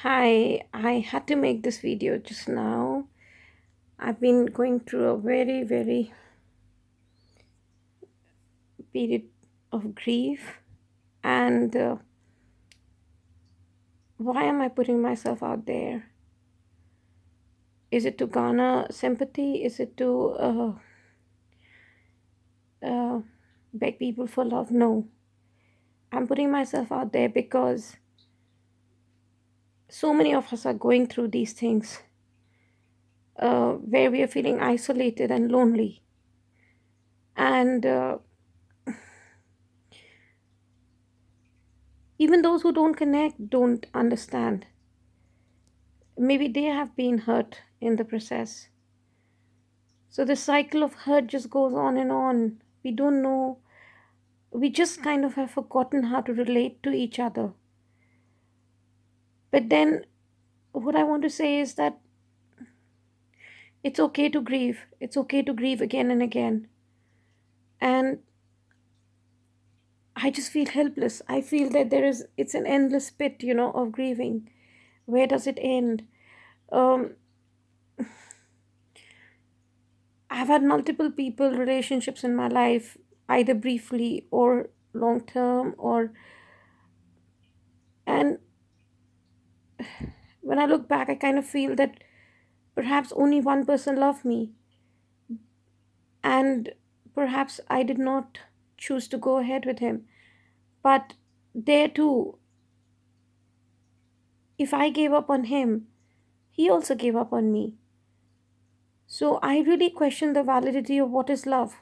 Hi, I had to make this video just now. I've been going through a very period of grief, and why am I putting myself out there? Is it to garner sympathy? Is it to uh, beg people for love? No, I'm putting myself out there because so many of us are going through these things where we are feeling isolated and lonely. And even those who don't connect don't understand. Maybe they have been hurt in the process. So the cycle of hurt just goes on and on. We don't know. We just kind of have forgotten how to relate to each other. But then, what I want to say is that it's okay to grieve. It's okay to grieve again and again. And I just feel helpless. I feel that it's an endless pit, of grieving. Where does it end? Um, I've had multiple people, relationships in my life, either briefly or long term, and when I look back, I kind of feel that perhaps only one person loved me, and perhaps I did not choose to go ahead with him. But there too, if I gave up on him, he also gave up on me. So I really question the validity of what is love.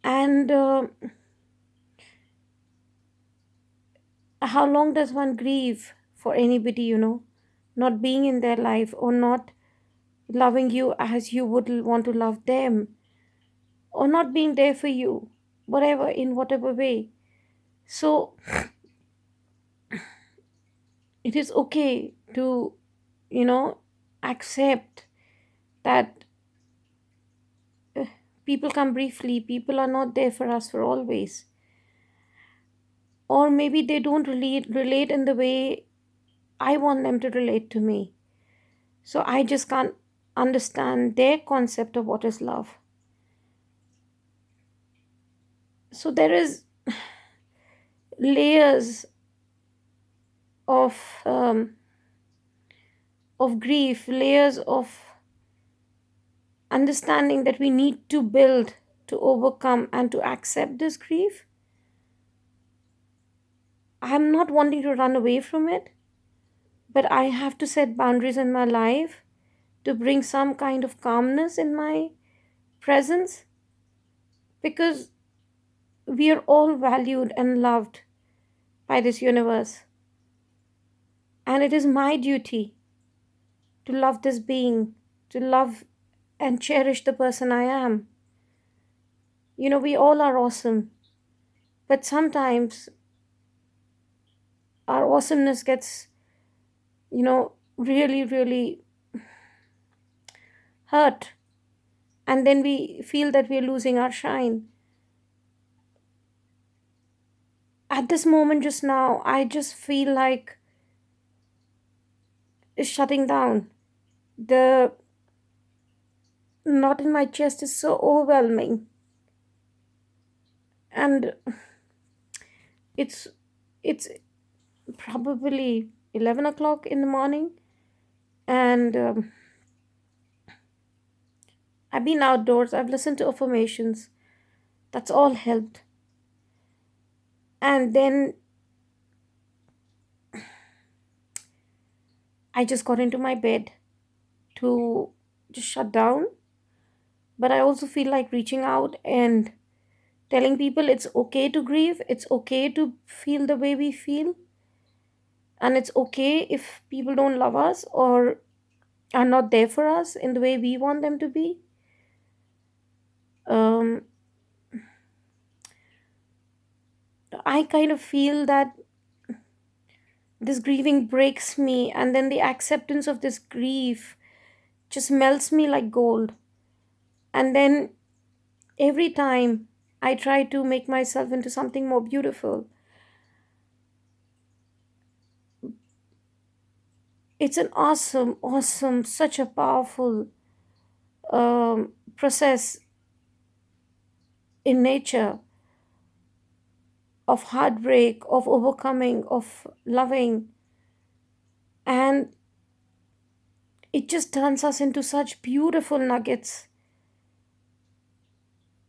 And how long does one grieve for anybody, not being in their life or not loving you as you would want to love them, or not being there for you, whatever, in whatever way. So it is okay to, you know, accept that people come briefly, people are not there for us for always. Or maybe they don't relate in the way I want them to relate to me. So I just can't understand their concept of what is love. So there is layers of of grief, layers of understanding that we need to build to overcome and to accept this grief. I'm not wanting to run away from it, but I have to set boundaries in my life to bring some kind of calmness in my presence, because we are all valued and loved by this universe. And it is my duty to love this being, to love and cherish the person I am. We all are awesome, but sometimes our awesomeness gets, really hurt, and then we feel that we're losing our shine. At this moment, just now, I just feel like it's shutting down. The knot in my chest is so overwhelming, and it's it's probably 11 o'clock in the morning, and I've been outdoors, I've listened to affirmations. That's all helped. And then I just got into my bed to just shut down. But I also feel like reaching out and telling people it's okay to grieve, it's okay to feel the way we feel, and it's okay if people don't love us or are not there for us in the way we want them to be. Um, I kind of feel that this grieving breaks me, and then the acceptance of this grief just melts me like gold. And then every time I try to make myself into something more beautiful, It's an awesome, awesome, such a powerful process in nature of heartbreak, of overcoming, of loving. And it just turns us into such beautiful nuggets.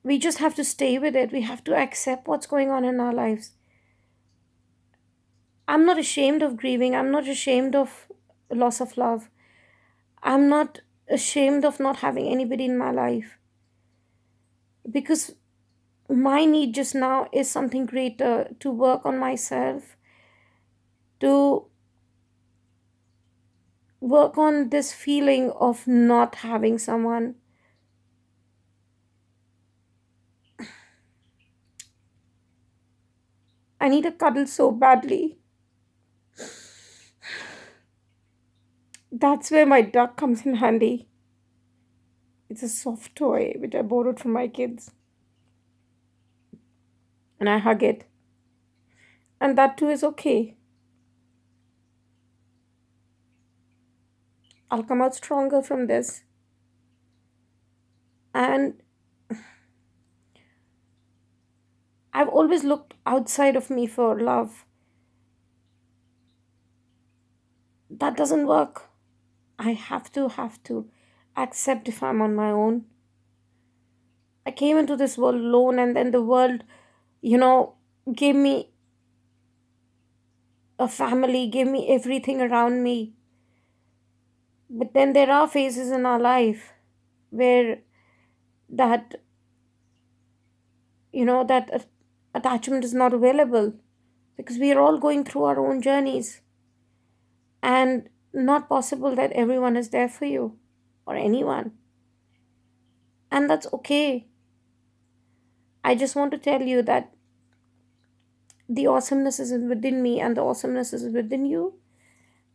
We just have to stay with it. We have to accept what's going on in our lives. I'm not ashamed of grieving. I'm not ashamed of loss of love. I'm not ashamed of not having anybody in my life, because my need just now is something greater, to work on myself, to work on this feeling of not having someone. I need a cuddle so badly. That's where my duck comes in handy. It's a soft toy which I borrowed from my kids, and I hug it. And that too is okay. I'll come out stronger from this. And I've always looked outside of me for love. That doesn't work. I have to accept if I'm on my own. I came into this world alone, and then the world, you know, gave me a family, gave me everything around me. But then there are phases in our life where that, that attachment is not available, because we are all going through our own journeys, and not possible that everyone is there for you or anyone. And that's okay. I just want to tell you that the awesomeness is within me, and the awesomeness is within you.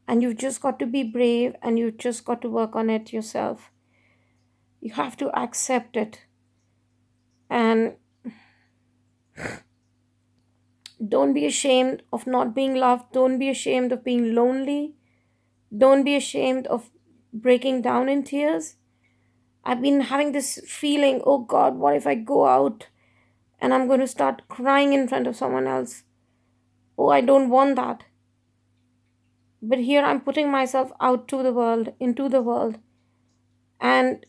And you've just got to be brave, and you've just got to work on it yourself. You have to accept it. And don't be ashamed of not being loved. Don't be ashamed of being lonely. Don't be ashamed of breaking down in tears. I've been having this feeling, oh God, what if I go out and I'm going to start crying in front of someone else? Oh, I don't want that. But here I'm putting myself out to the world, into the world. And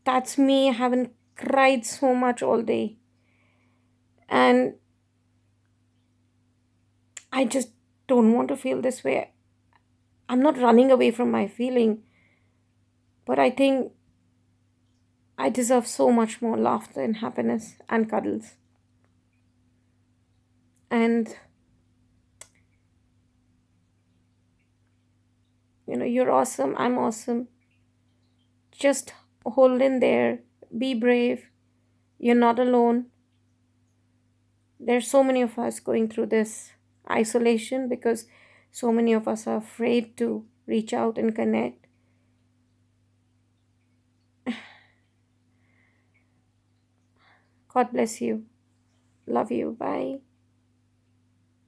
that's me. I haven't cried so much all day. And I just don't want to feel this way. I'm not running away from my feeling, but I think I deserve so much more laughter and happiness and cuddles. And, you're awesome. I'm awesome. Just hold in there. Be brave. You're not alone. There's so many of us going through this isolation because so many of us are afraid to reach out and connect. God bless you. Love you. Bye.